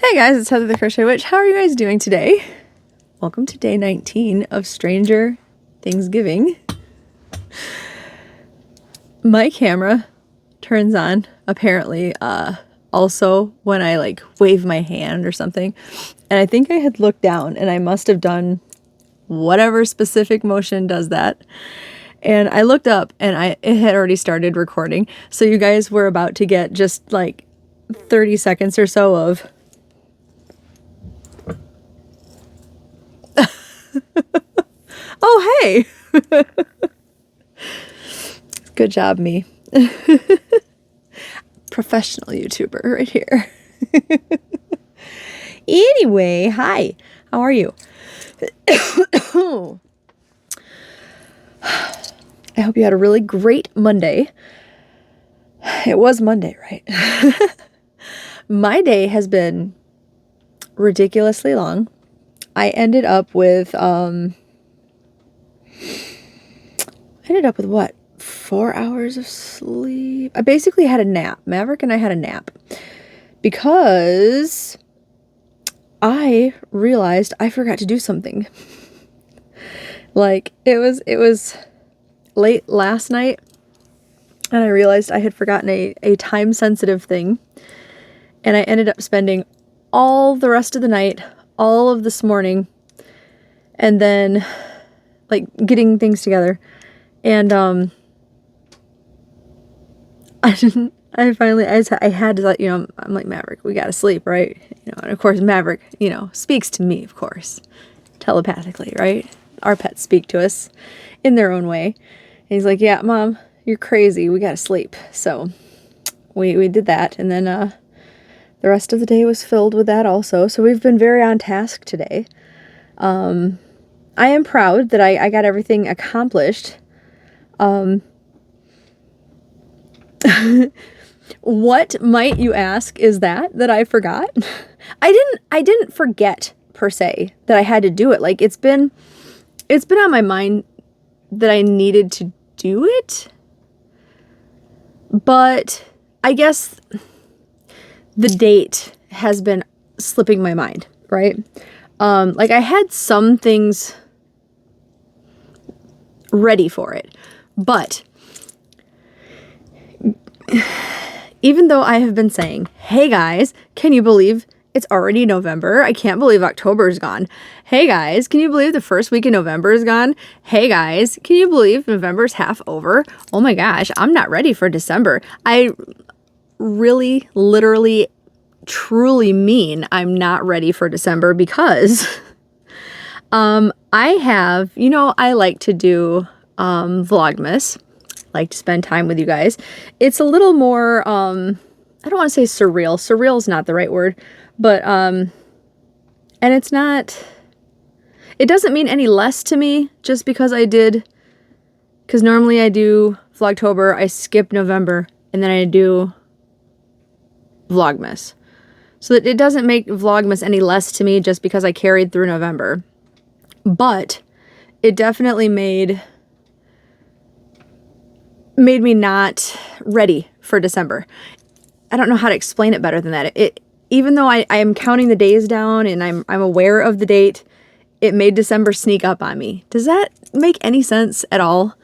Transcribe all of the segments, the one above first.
Hey guys, it's Heather the Crochet Witch. How are you guys doing today? Welcome to day 19 of Stranger Thanksgiving. My camera turns on apparently also when I like wave my hand or something. And I think I had looked down and I must have done whatever specific motion does that. And I looked up and it had already started recording. So you guys were about to get just like 30 seconds or so of oh, hey. Good job, me. Professional YouTuber right here. Anyway, hi. How are you? I hope you had a really great Monday. It was Monday, right? My day has been ridiculously long. I ended up with what? 4 hours of sleep. I basically had a nap. Maverick and I had a nap because I realized I forgot to do something. Like it was late last night and I realized I had forgotten a time sensitive thing, and I ended up spending all the rest of the night, all of this morning, and then like getting things together. And I had to let, I'm like, Maverick, we gotta sleep, right? And of course Maverick, speaks to me, of course, telepathically, right? Our pets speak to us in their own way. And he's like, yeah, Mom, you're crazy, we gotta sleep. So we did that, and then the rest of the day was filled with that also. So we've been very on task today. I am proud that I got everything accomplished. What might you ask is that I forgot? I didn't forget per se that I had to do it. Like it's been on my mind that I needed to do it. But I guess the date has been slipping my mind, right? Like I had some things ready for it, but even though I have been saying, hey guys, can you believe it's already November? I can't believe October is gone. Hey guys, can you believe the first week in November is gone? Hey guys, can you believe November's half over? Oh my gosh, I'm not ready for December. I really, literally, truly mean I'm not ready for December because I have, I like to do Vlogmas. Like to spend time with you guys. It's a little more, I don't want to say surreal. Surreal is not the right word, but, and it doesn't mean any less to me just because because normally I do Vlogtober, I skip November, and then I do Vlogmas. So that it doesn't make Vlogmas any less to me just because I carried through November. But it definitely made me not ready for December. I don't know how to explain it better than that. Even though I am counting the days down and I'm aware of the date, it made December sneak up on me. Does that make any sense at all?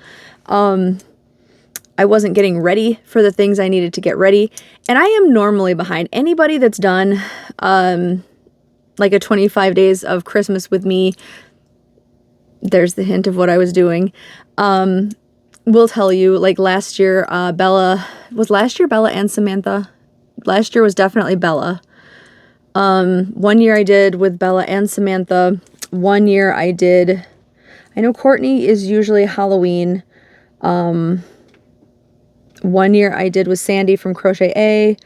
I wasn't getting ready for the things I needed to get ready. And I am normally behind. Anybody that's done like a 25 days of Christmas with me, there's the hint of what I was doing. Will tell you, like last year, Bella and Samantha? Last year was definitely Bella. 1 year I did with Bella and Samantha. 1 year I know Courtney is usually Halloween. 1 year I did with Sandy from Crochet A.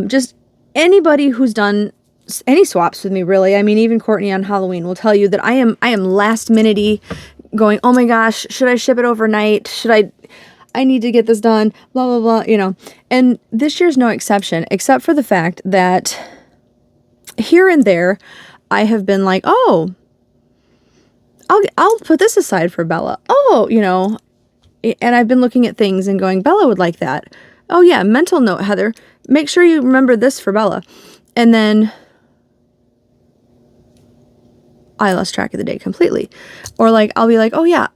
Just anybody who's done any swaps with me, really. I mean, even Courtney on Halloween will tell you that I am last minute-y, going, oh my gosh, should I ship it overnight? I need to get this done, blah, blah, blah, And this year's no exception, except for the fact that here and there, I have been like, oh, I'll put this aside for Bella. Oh, and I've been looking at things and going, Bella would like that. Oh yeah, mental note, Heather, make sure you remember this for Bella. And then I lost track of the day completely. Or like, I'll be like, oh yeah,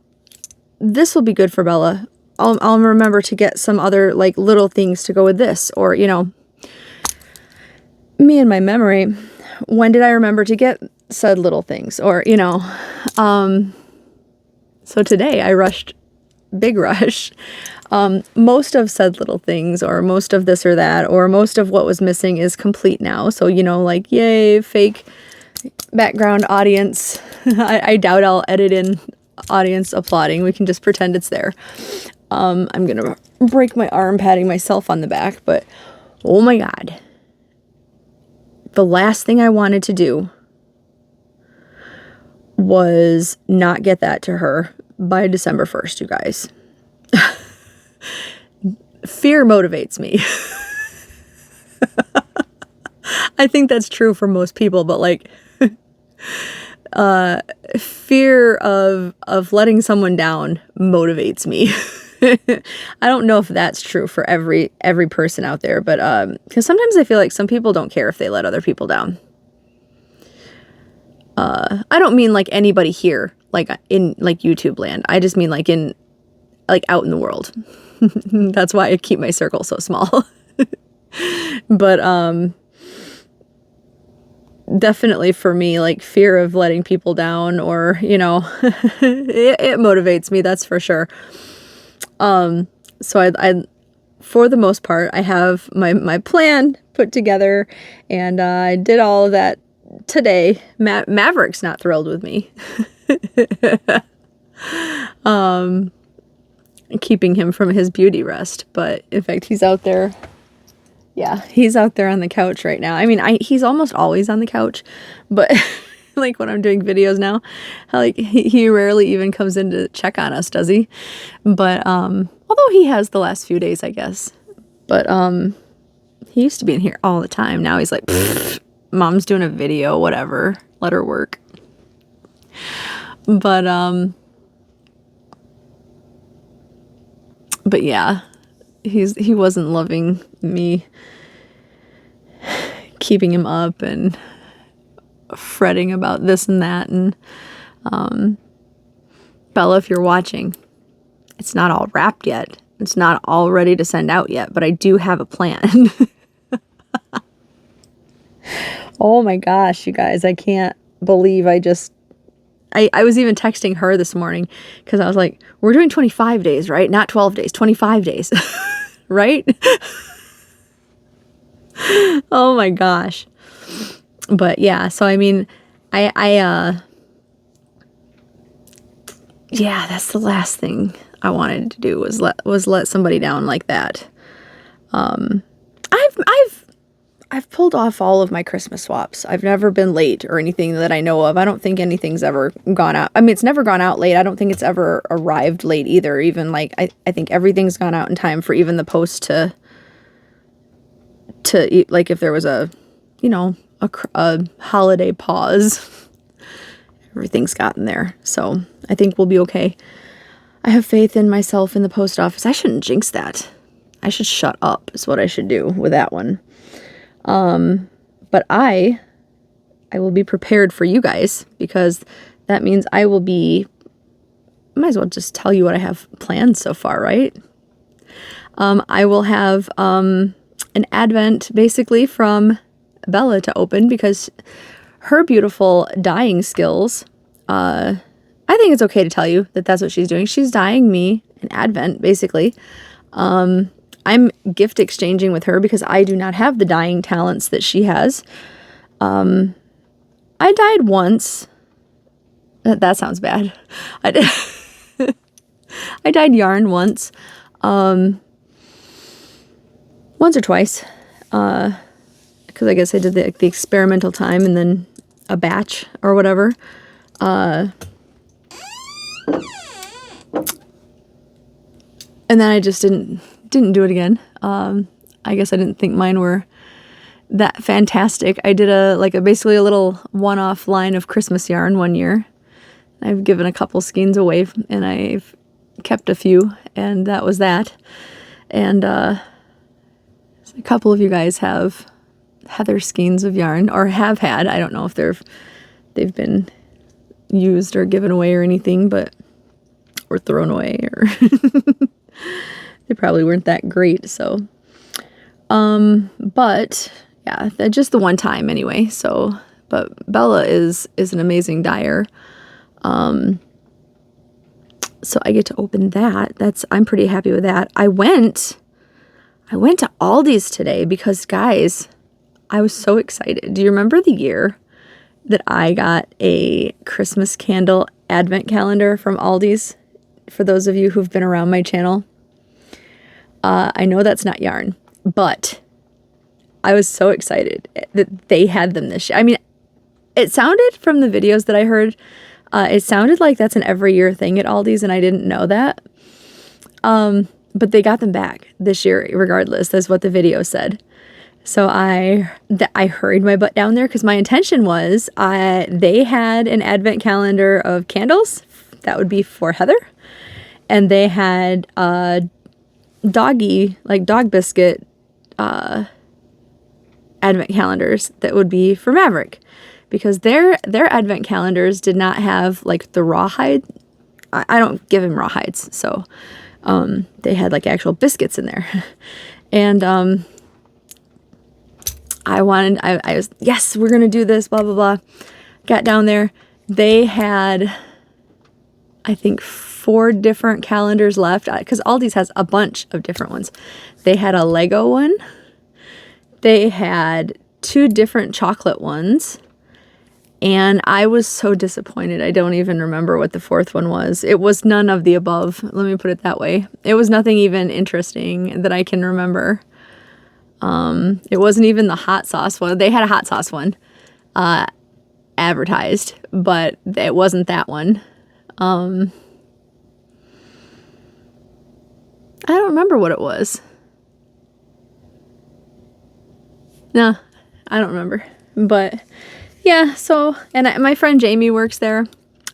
this will be good for Bella. I'll remember to get some other like little things to go with this. Or, you know, me and my memory, when did I remember to get said little things? Or, you know, so today I rushed, big rush. Most of said little things, or most of this or that, or most of what was missing is complete now. So, you know, like, yay, fake background audience. I doubt I'll edit in audience applauding. We can just pretend it's there. I'm gonna break my arm patting myself on the back, but oh my God. The last thing I wanted to do was not get that to her by December 1st, you guys. Fear motivates me. I think that's true for most people, but like fear of letting someone down motivates me. I don't know if that's true for every person out there, but because sometimes I feel like some people don't care if they let other people down. I don't mean like anybody here, like in like YouTube land. I just mean like in like out in the world. That's why I keep my circle so small. But definitely for me, like fear of letting people down, or you know, it motivates me, that's for sure. So I for the most part, I have my plan put together, and I did all of that today. Maverick's not thrilled with me. Keeping him from his beauty rest, but in fact he's out there. Yeah, he's out there on the couch right now. I mean, he's almost always on the couch, but like when I'm doing videos now, like he rarely even comes in to check on us, does he? But although he has the last few days, I guess. But he used to be in here all the time. Now he's like, Mom's doing a video, whatever. Let her work. But yeah, he wasn't loving me keeping him up and fretting about this and that. And Bella, if you're watching, it's not all wrapped yet. It's not all ready to send out yet, but I do have a plan. Oh my gosh, you guys, I can't believe I was even texting her this morning because I was like, we're doing 25 days, right? Not 12 days, 25 days, right? Oh my gosh. But yeah, so I mean, yeah, that's the last thing I wanted to do was let somebody down like that. I've pulled off all of my Christmas swaps. I've never been late or anything that I know of. I don't think anything's ever gone out. I mean, it's never gone out late. I don't think it's ever arrived late either. Even like, I think everything's gone out in time for even the post to eat. Like if there was a, you know, a holiday pause, everything's gotten there. So I think we'll be okay. I have faith in myself in the post office. I shouldn't jinx that. I should shut up is what I should do with that one. But I will be prepared for you guys, because that means I will be, might as well just tell you what I have planned so far, right? I will have, an advent basically from Bella to open, because her beautiful dyeing skills, I think it's okay to tell you that that's what she's doing. She's dyeing me an advent, basically. I'm gift exchanging with her because I do not have the dyeing talents that she has. I dyed once. That sounds bad. I dyed yarn once. Once or twice. Because I guess I did the experimental time and then a batch or whatever. And then I just didn't do it again. I guess I didn't think mine were that fantastic. I did basically a little one-off line of Christmas yarn one year. I've given a couple skeins away, and I've kept a few, and that was that. And a couple of you guys have Heather skeins of yarn, or have had. I don't know if they've been used or given away or anything, but or thrown away, or they probably weren't that great. So, but yeah, just the one time anyway. So, but Bella is an amazing dyer. So I get to open that. I'm pretty happy with that. I went to Aldi's today because, guys, I was so excited. Do you remember the year that I got a Christmas candle advent calendar from Aldi's? For those of you who've been around my channel, I know that's not yarn, but I was so excited that they had them this year. I mean, it sounded from the videos that I heard, it sounded like that's an every year thing at Aldi's, and I didn't know that. But they got them back this year regardless. That's what the video said. So I hurried my butt down there because my intention was they had an advent calendar of candles. That would be for Heather. And they had doggy, like dog biscuit advent calendars that would be for Maverick. Because their advent calendars did not have like the rawhide. I don't give him rawhides, so they had like actual biscuits in there. And I was, yes, we're gonna do this, blah blah blah. Got down there, they had, I think, 4 different calendars left, because Aldi's has a bunch of different ones. They had a Lego one, they had 2 different chocolate ones, and I was so disappointed. I don't even remember what the 4th one was. It was none of the above, let me put it that way. It was nothing even interesting that I can remember. It wasn't even the hot sauce one. They had a hot sauce one advertised, but it wasn't that one. I don't remember what it was. No, I don't remember. But yeah, so, and my friend Jamie works there,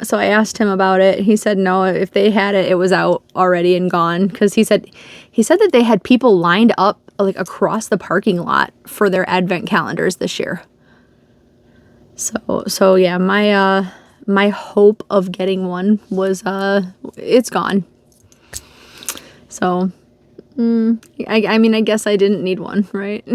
so I asked him about it. He said no, if they had it, it was out already and gone, because he said that they had people lined up like across the parking lot for their advent calendars this year. So yeah, my hope of getting one was it's gone. So I mean, I guess I didn't need one, right?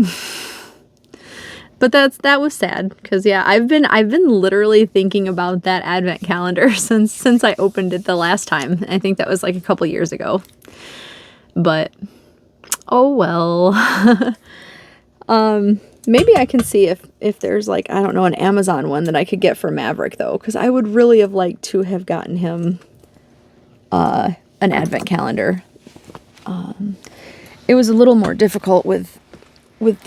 But that was sad, because yeah, I've been literally thinking about that advent calendar since I opened it the last time. I think that was like a couple years ago. But oh well. Maybe I can see if there's like, I don't know, an Amazon one that I could get for Maverick though, because I would really have liked to have gotten him an advent calendar. It was a little more difficult with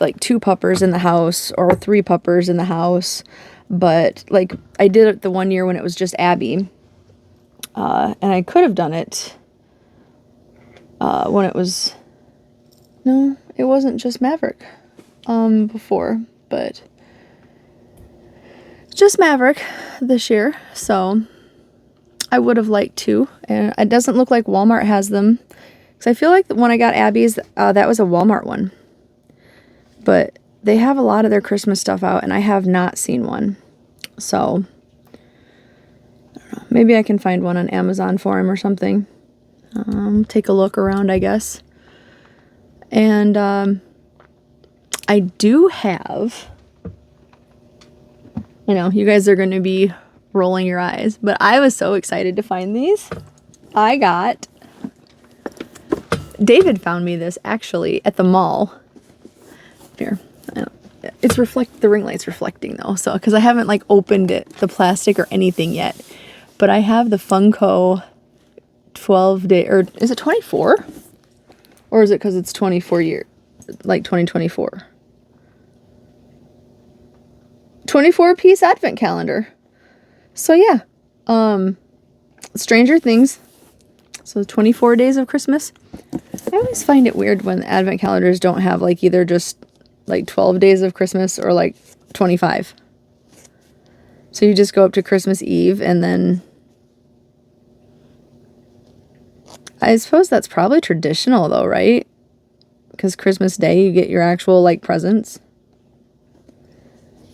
like 2 puppers in the house or 3 puppers in the house, but like I did it the one year when it was just Abby, and I could have done it when it was, no, it wasn't just Maverick before, but just Maverick this year. So I would have liked to, and it doesn't look like Walmart has them, because I feel like when I got Abby's, that was a Walmart one. But they have a lot of their Christmas stuff out, and I have not seen one. So I don't know, maybe I can find one on Amazon for him or something. Take a look around, I guess. And I do have, I know you guys are going to be rolling your eyes, but I was so excited to find these. David found me this actually at the mall. Here, it's the ring light's reflecting though, so because I haven't like opened it, the plastic or anything yet, but I have the Funko 12-day, or is it 24, or is it because it's 24 year, like 2024, 24-piece advent calendar. So yeah, Stranger Things. So 24 days of Christmas. I always find it weird when advent calendars don't have like either just like 12 days of Christmas or like 25. So you just go up to Christmas Eve, and then I suppose that's probably traditional though, right? Because Christmas Day you get your actual like presents.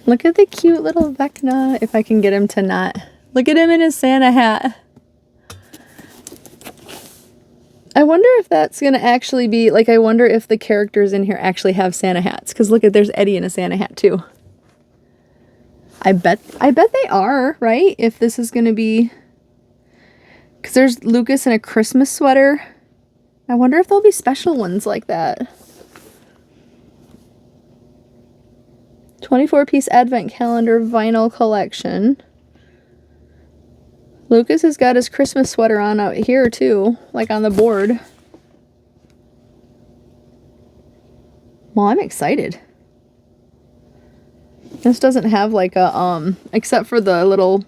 Look at the cute little Vecna. If I can get him to not Look at him in his Santa hat. I wonder if that's going to actually be, like, I wonder if the characters in here actually have Santa hats. Because look at, there's Eddie in a Santa hat too. I bet they are, right? If this is going to be... Because there's Lucas in a Christmas sweater. I wonder if there'll be special ones like that. 24-piece advent calendar vinyl collection. Lucas has got his Christmas sweater on out here too, like on the board. Well, I'm excited. This doesn't have like a, except for the little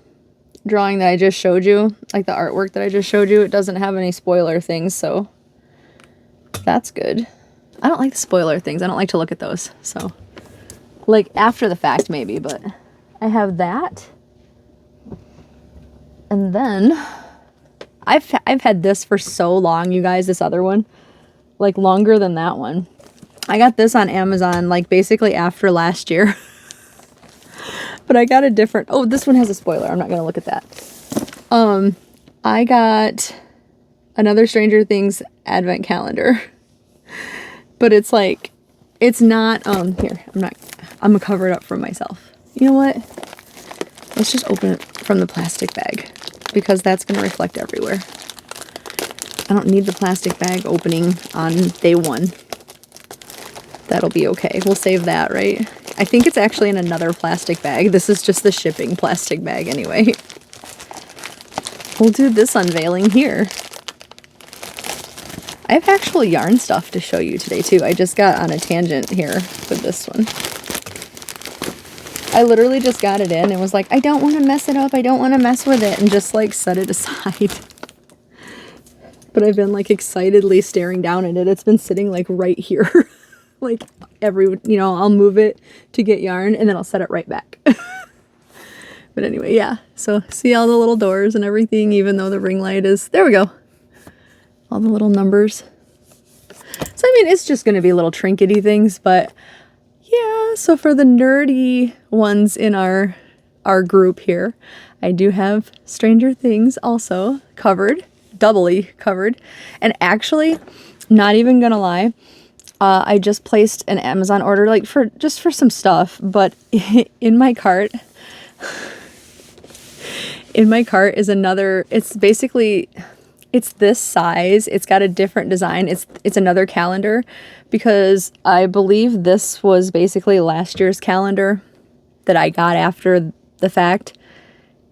drawing that I just showed you, like the artwork that I just showed you, it doesn't have any spoiler things, so that's good. I don't like the spoiler things. I don't like to look at those, so. Like after the fact maybe, but I have that. And then I've had this for so long, you guys, this other one, like longer than that one. I got this on Amazon like basically after last year. But I got a different, oh, this one has a spoiler. I'm not going to look at that. I got another Stranger Things advent calendar. But it's like, it's not, here, I'm going to cover it up for myself. You know what? Let's just open it from the plastic bag because that's going to reflect everywhere. I don't need the plastic bag opening on day one. That'll be okay. We'll save that, right? I think it's actually in another plastic bag. This is just the shipping plastic bag anyway. We'll do this unveiling here. I have actual yarn stuff to show you today too. I just got on a tangent here with this one. I literally just got it in and was like, I don't want to mess it up. I don't want to mess with it. And just like set it aside. But I've been like excitedly staring down at it. It's been sitting like right here. Like you know, I'll move it to get yarn and then I'll set it right back. But anyway, yeah. So see all the little doors and everything, even though the ring light is, there we go. All the little numbers. So I mean, it's just going to be little trinkety things, but yeah, so for the nerdy ones in our group here, I do have Stranger Things also covered, doubly covered. And actually, not even gonna lie, I just placed an Amazon order like for some stuff, but in my cart is another, it's basically, it's this size. It's got a different design. It's another calendar because I believe this was basically last year's calendar that I got after the fact.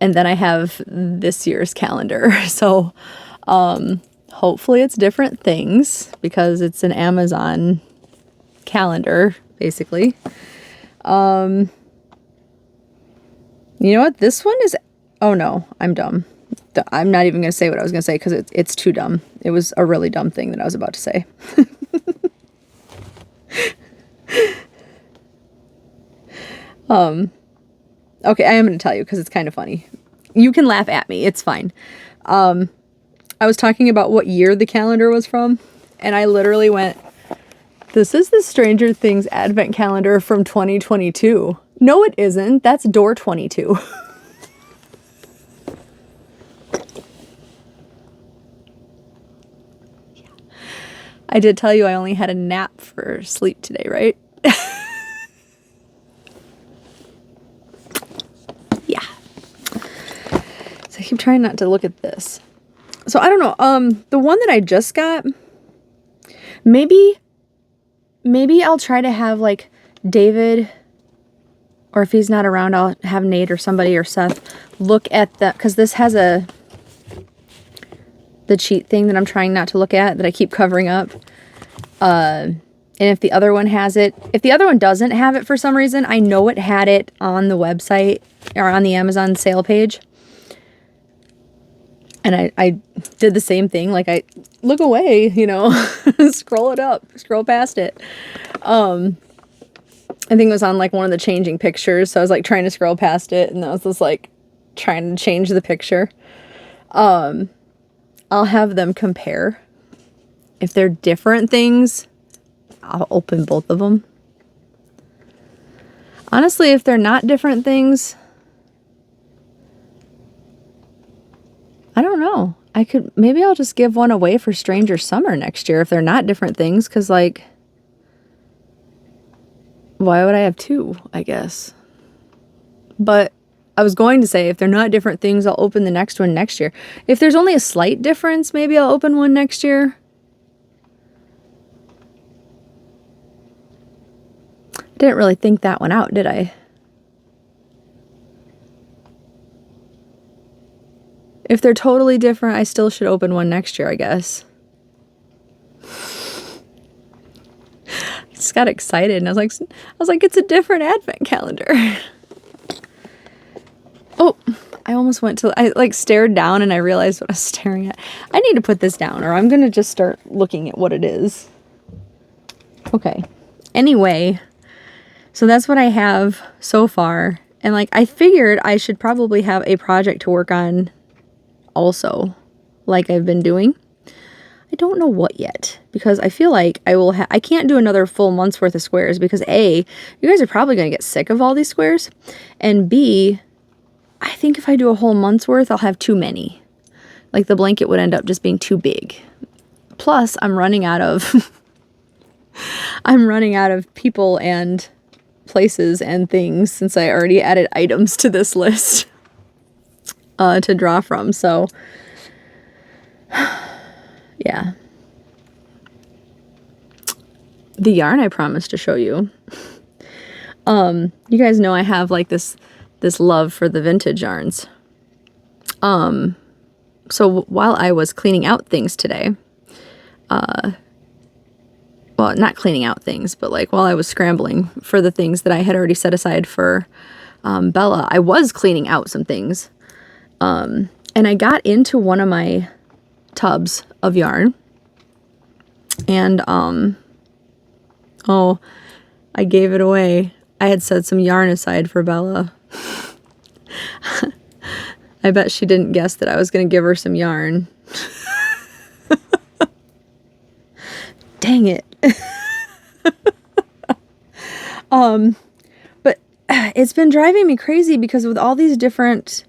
And then I have this year's calendar. So hopefully it's different things because it's an Amazon calendar, basically. You know what? This one is, oh no, I'm dumb. I'm not even going to say what I was going to say because it's too dumb. It was a really dumb thing that I was about to say. Okay, I am going to tell you because it's kind of funny. You can laugh at me. It's fine. I was talking about what year the calendar was from, and I literally went, this is the Stranger Things Advent Calendar from 2022. No, it isn't. That's door 22. I did tell you I only had a nap for sleep today, right? Yeah. So I keep trying not to look at this. So I don't know. The one that I just got, maybe I'll try to have like David, or if he's not around, I'll have Nate or somebody or Seth look at the, because this has the cheat thing that I'm trying not to look at, that I keep covering up. And if the other one has it, if the other one doesn't have it for some reason, I know it had it on the website or on the Amazon sale page. And I did the same thing. Like I look away, you know, scroll it up, scroll past it. I think it was on like one of the changing pictures. So I was like trying to scroll past it, and I was just like trying to change the picture. I'll have them compare. If they're different things, I'll open both of them. Honestly, if they're not different things, maybe I'll just give one away for Stranger Summer next year if they're not different things, because, like, why would I have two, I guess? But I was going to say, if they're not different things, I'll open the next one next year. If there's only a slight difference, maybe I'll open one next year. Didn't really think that one out, did I? If they're totally different, I still should open one next year, I guess. I just got excited and I was like, it's a different advent calendar. Oh, I almost I like stared down and I realized what I was staring at. I need to put this down or I'm going to just start looking at what it is. Okay. Anyway, so that's what I have so far. And like, I figured I should probably have a project to work on also, like I've been doing. I don't know what yet, because I feel like I can't do another full month's worth of squares because A, you guys are probably going to get sick of all these squares, and B, I think if I do a whole month's worth, I'll have too many. Like the blanket would end up just being too big. Plus, I'm running out of people and places and things since I already added items to this list to draw from. So yeah. The yarn I promised to show you. You guys know I have like this love for the vintage yarns. So while I was cleaning out things today, well, not cleaning out things, but like while I was scrambling for the things that I had already set aside for Bella, I was cleaning out some things. And I got into one of my tubs of yarn and oh, I gave it away. I had set some yarn aside for Bella. I bet she didn't guess that I was going to give her some yarn. Dang it. But it's been driving me crazy because with all these different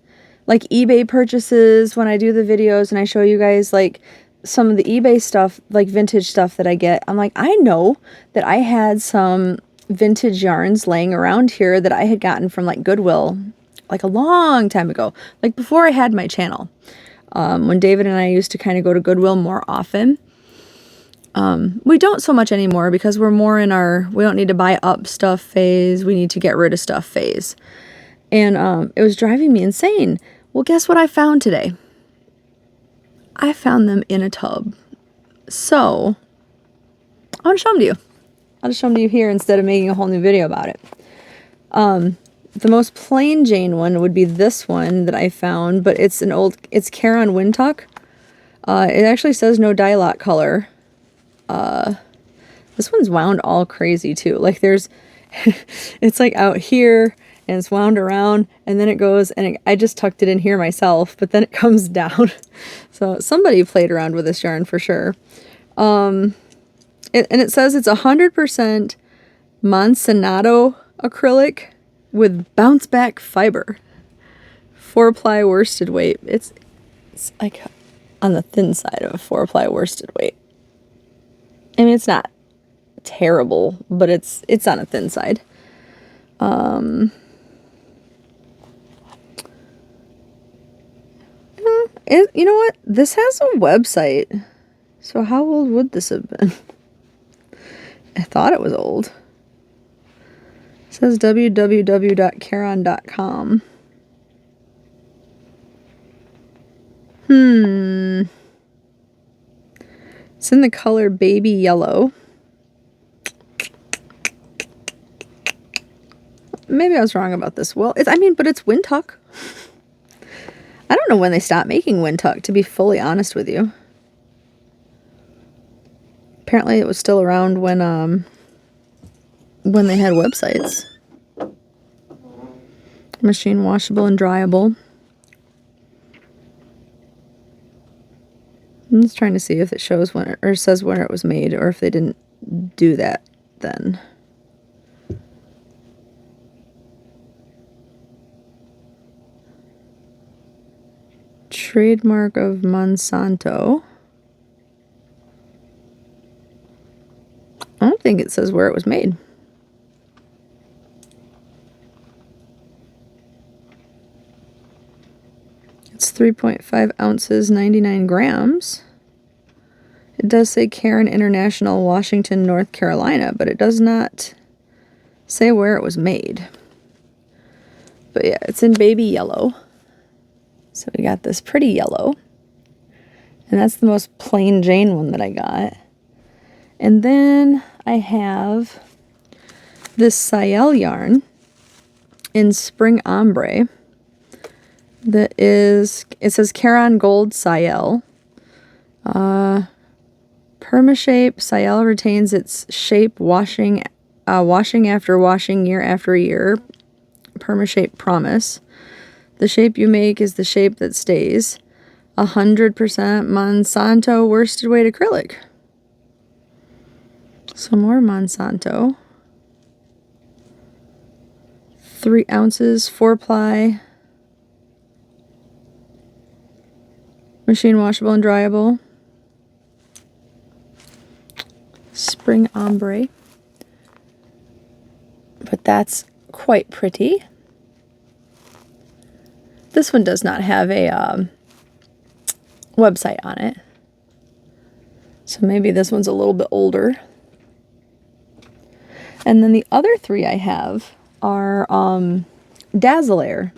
like eBay purchases, when I do the videos and I show you guys like some of the eBay stuff, like vintage stuff that I get, I'm like, I know that I had some vintage yarns laying around here that I had gotten from like Goodwill like a long time ago, like before I had my channel, when David and I used to kind of go to Goodwill more often. We don't so much anymore because we're more in our we don't need to buy up stuff phase, we need to get rid of stuff phase. And it was driving me insane. Well, guess what I found today? I found them in a tub. So, I want to show them to you. I'll just show them to you here instead of making a whole new video about it. The most plain Jane one would be this one that I found, but it's Caron Windtuck. It actually says no dye lot color. This one's wound all crazy too. Like there's, it's like out here and it's wound around and then it goes and I just tucked it in here myself, but then it comes down. So somebody played around with this yarn for sure. And it says it's 100% Monsanto acrylic with bounce back fiber. 4-ply worsted weight. It's like on the thin side of a 4-ply worsted weight. I mean, it's not terrible, but it's on a thin side. You know what? This has a website. So how old would this have been? I thought it was old. It says www.caron.com. It's in the color baby yellow. Maybe I was wrong about this. Well, but it's Windtuck. I don't know when they stopped making Windtuck, to be fully honest with you. Apparently it was still around when they had websites. Machine washable and dryable. I'm just trying to see if it shows when or says when it was made, or if they didn't do that then. Trademark of Monsanto. I don't think it says where it was made. It's 3.5 ounces, 99 grams. It does say Caron International, Washington, North Carolina, but it does not say where it was made. But yeah, it's in baby yellow. So we got this pretty yellow. And that's the most plain Jane one that I got. And then I have this Sayel yarn in Spring Ombre. That is, it says Caron Gold Sayel. Perma-shape, Sayel retains its shape washing after washing, year after year. Perma-shape promise. The shape you make is the shape that stays. 100% Monsanto worsted weight acrylic. Some more Monsanto. 3 ounces, 4-ply. Machine washable and dryable. Spring Ombre. But that's quite pretty. This one does not have a website on it. So maybe this one's a little bit older. And then the other three I have are Dazzle Air.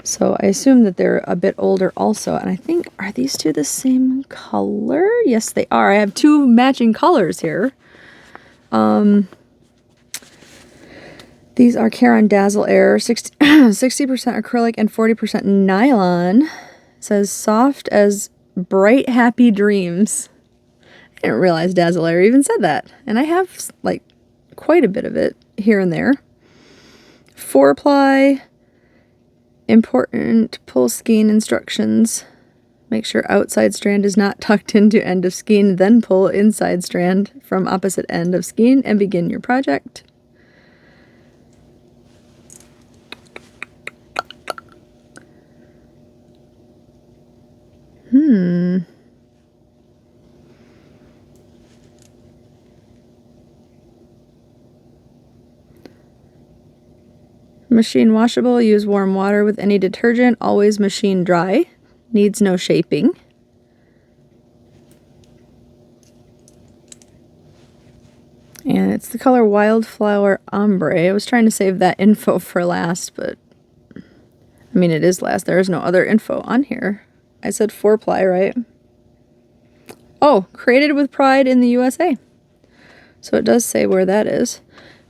So I assume that they're a bit older also. And I think, are these two the same color? Yes, they are. I have two matching colors here. These are Caron Dazzle Air, 60% acrylic and 40% nylon. It says soft as bright, happy dreams. I didn't realize Dazzle Air even said that. And I have like quite a bit of it here and there. 4-ply, important pull skein instructions. Make sure outside strand is not tucked into end of skein, then pull inside strand from opposite end of skein and begin your project. Machine washable, use warm water with any detergent, always machine dry, needs no shaping. And it's the color Wildflower Ombre. I was trying to save that info for last, but I mean, it is last. There is no other info on here. I said 4-ply, right? Oh, created with pride in the USA. So it does say where that is.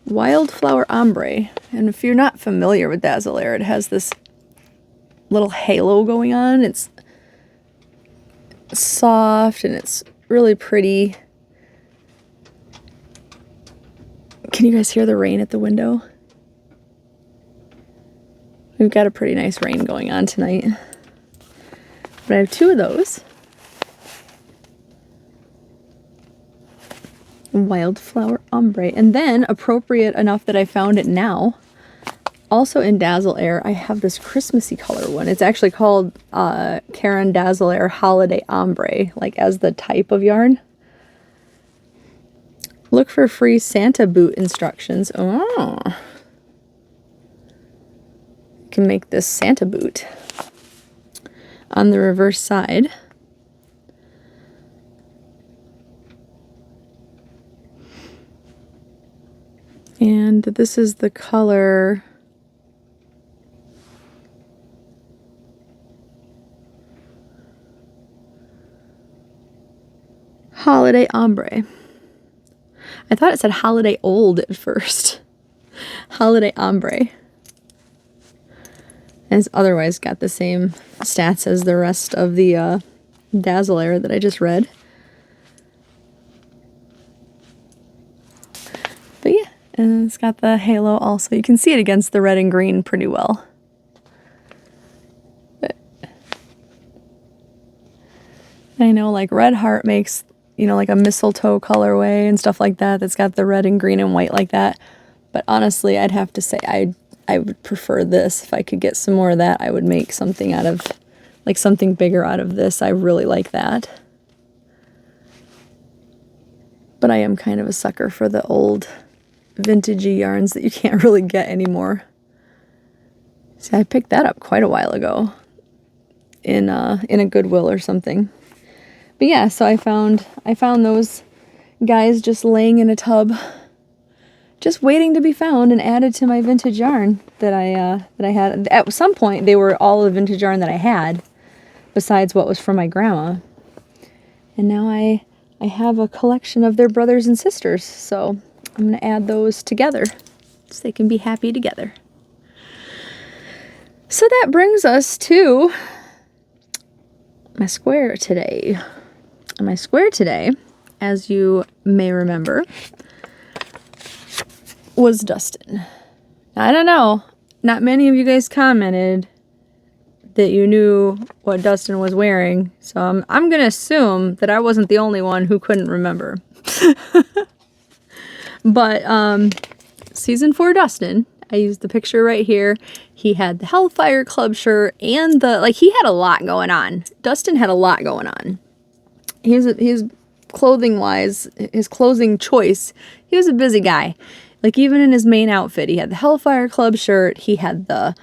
Wildflower Ombre. And if you're not familiar with Dazzle Air, it has this little halo going on. It's soft and it's really pretty. Can you guys hear the rain at the window? We've got a pretty nice rain going on tonight. But I have two of those. Wildflower Ombre. And then, appropriate enough that I found it now, also in Dazzle Air, I have this Christmassy color one. It's actually called Caron Dazzle Air Holiday Ombre, like as the type of yarn. Look for free Santa boot instructions. Oh. You can make this Santa boot. On the reverse side. And this is the color Holiday Ombre. I thought it said Holiday Old at first. Holiday Ombre. And it's otherwise got the same stats as the rest of the Dazzle Air that I just read. But yeah, and it's got the halo also. You can see it against the red and green pretty well. But I know like Red Heart makes, you know, like a mistletoe colorway and stuff like that that's got the red and green and white like that. But honestly, I'd have to say I would prefer this. If I could get some more of that, I would make something out of like something bigger out of this. I really like that. But I am kind of a sucker for the old vintagey yarns that you can't really get anymore. See, I picked that up quite a while ago in a Goodwill or something. But yeah, so I found those guys just laying in a tub, just waiting to be found and added to my vintage yarn that I had. At some point, they were all the vintage yarn that I had, besides what was from my grandma. And now I have a collection of their brothers and sisters, so I'm going to add those together so they can be happy together. So that brings us to my square today. And my square today, as you may remember, was Dustin. I don't know, not many of you guys commented that you knew what Dustin was wearing, so I'm gonna assume that I wasn't the only one who couldn't remember. But season 4 Dustin, I used the picture right here. He had the Hellfire Club shirt and he had a lot going on. Dustin had a lot going on. He's clothing wise, his clothing choice, he was a busy guy. Like even in his main outfit, he had the Hellfire Club shirt, he had the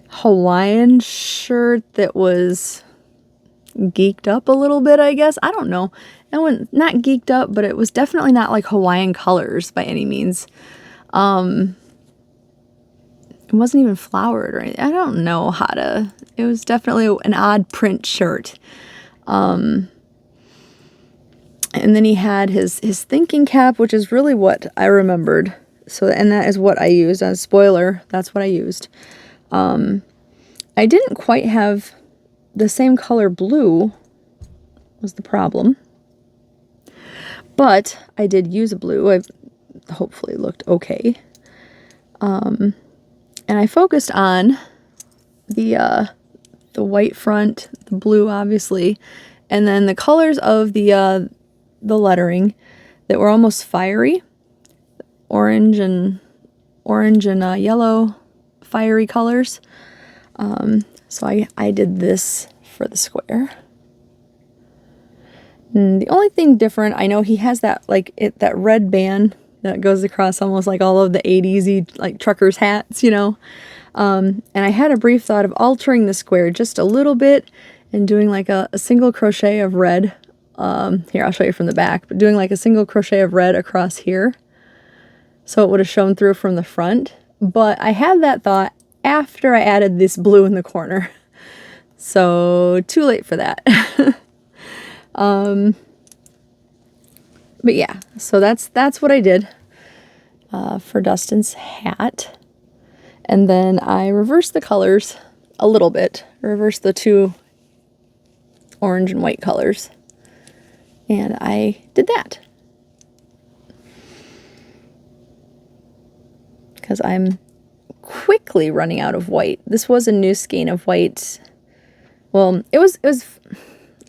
Hawaiian shirt that was geeked up a little bit, I guess. I don't know. Not geeked up, but it was definitely not like Hawaiian colors by any means. It wasn't even flowered or anything. I don't know how to... It was definitely an odd print shirt. And then he had his thinking cap, which is really what I remembered. And that is what I used. As spoiler, that's what I used. I didn't quite have the same color blue, was the problem. But I did use a blue. I hopefully looked okay. And I focused on the white front, the blue obviously, and then the colors of the lettering that were almost fiery, orange and yellow fiery colors. So I did this for the square. And the only thing different, I know he has that that red band that goes across almost like all of the 80s-y like truckers hats, you know. And I had a brief thought of altering the square just a little bit and doing like a single crochet of red. Here, I'll show you from the back, but doing like a single crochet of red across here, so it would have shown through from the front. But I had that thought after I added this blue in the corner, so too late for that. But yeah, so that's what I did for Dustin's hat. And then I reversed the colors a little bit, reversed the two orange and white colors, and I did that because I'm quickly running out of white. This was a new skein of white. Well, it was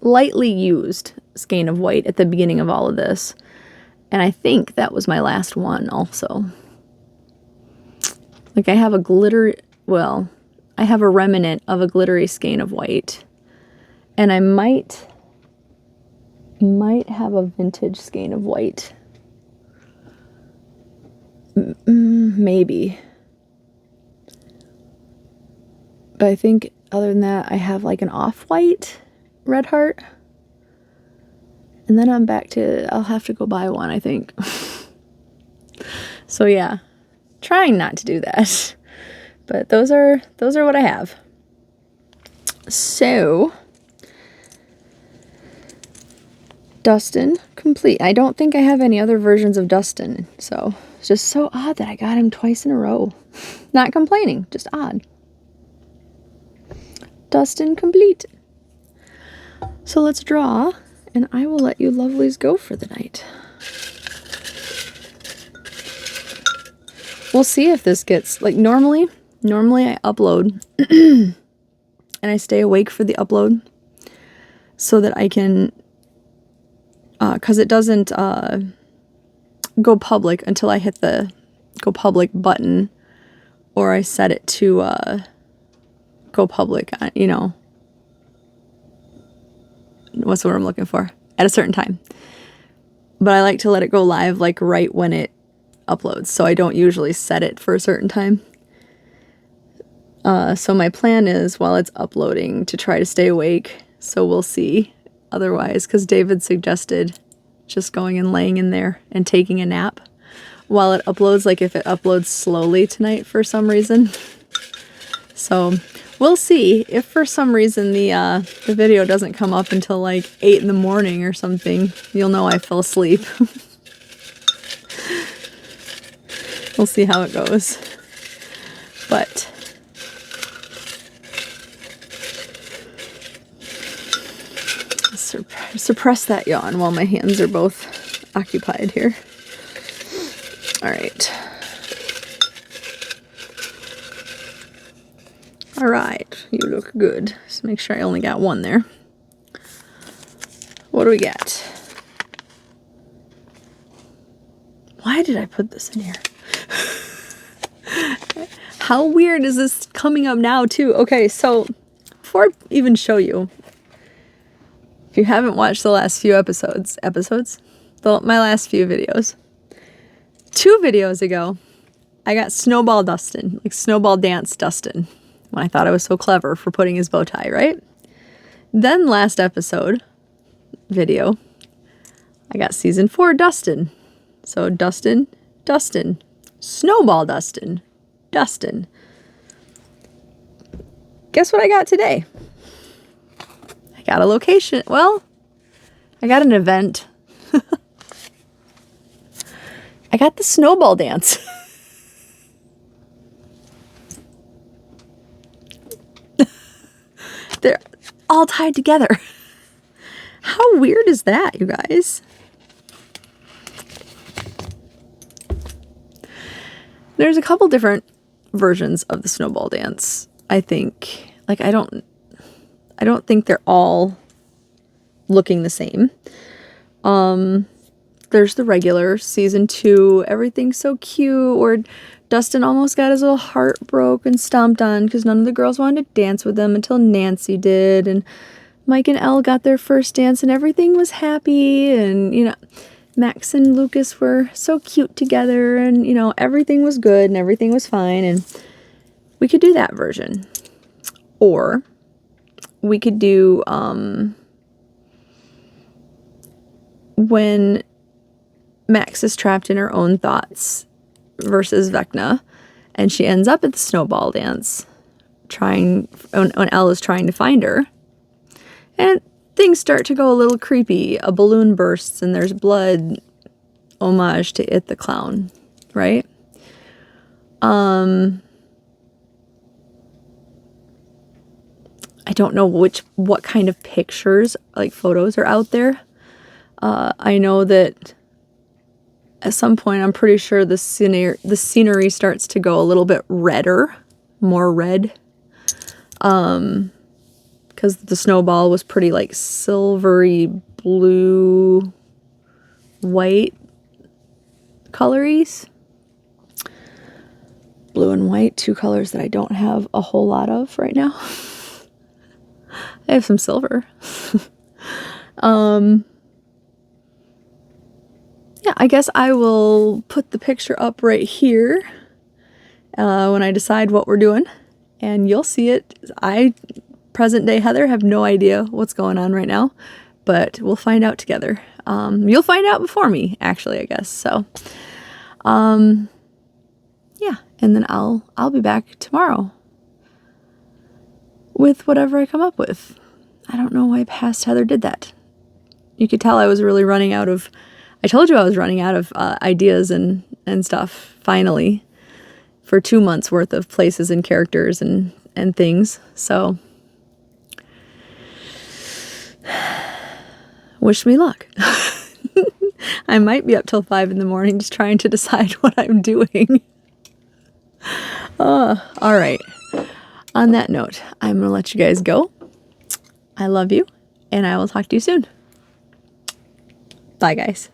lightly used skein of white at the beginning of all of this, and I think that was my last one also. Like I have I have a remnant of a glittery skein of white, and I might have a vintage skein of white. Maybe. But I think other than that, I have like an off-white red heart. And then I'm back to, I'll have to go buy one, I think. So yeah, trying not to do that. But those are what I have. So, Dustin complete. I don't think I have any other versions of Dustin, so it's just so odd that I got him twice in a row. Not complaining, just odd. Dustin complete. So let's draw, and I will let you lovelies go for the night. We'll see if this gets, like normally I upload and I stay awake for the upload so that I can, because it doesn't go public until I hit the go public button or I set it to go public, you know, what's the word I'm looking for, at a certain time. But I like to let it go live like right when it uploads, so I don't usually set it for a certain time. So my plan is, while it's uploading, to try to stay awake, so we'll see otherwise, because David suggested just going and laying in there and taking a nap while it uploads, like if it uploads slowly tonight for some reason. So we'll see. If for some reason the video doesn't come up until like 8 in the morning or something, you'll know I fell asleep. We'll see how it goes. But suppress that yawn while my hands are both occupied here. All right. All right, you look good. Just make sure I only got one there. What do we got? Why did I put this in here? How weird is this coming up now too? Okay, so before I even show you, if you haven't watched the last few my last few videos, 2 videos ago, I got Snowball Dustin, like Snowball Dance Dustin, when I thought I was so clever for putting his bow tie, right? Then last episode video, I got season 4 Dustin. So Dustin, Dustin, Snowball Dustin, Dustin. Guess what I got today? I got a location. Well, I got an event. I got the snowball dance. They're all tied together. How weird is that, you guys? There's a couple different versions of the snowball dance, I think. Like, I don't think they're all looking the same. There's the regular season 2, everything's so cute, or Dustin almost got his little heart broke and stomped on because none of the girls wanted to dance with him until Nancy did, and Mike and Elle got their first dance and everything was happy, and, you know, Max and Lucas were so cute together, and, you know, everything was good and everything was fine, and we could do that version. Or we could do when Max is trapped in her own thoughts versus Vecna, and she ends up at the snowball dance when Elle is trying to find her, and things start to go a little creepy. A balloon bursts and there's blood, homage to It the Clown, right? I don't know what kind of pictures, like photos, are out there. I know that at some point, I'm pretty sure the scenery starts to go a little bit redder, more red. Because the snowball was pretty like silvery blue, white colories. Blue and white, 2 colors that I don't have a whole lot of right now. I have some silver. Yeah, I guess I will put the picture up right here when I decide what we're doing, and you'll see it. Present day Heather, have no idea what's going on right now, but we'll find out together. You'll find out before me, actually, I guess. So, yeah, and then I'll be back tomorrow with whatever I come up with. I don't know why past Heather did that. You could tell I was really running out of. I told you I was running out of ideas and stuff, finally, for 2 months worth of places and characters and things. So, wish me luck. I might be up till 5 in the morning just trying to decide what I'm doing. All right. On that note, I'm going to let you guys go. I love you, and I will talk to you soon. Bye, guys.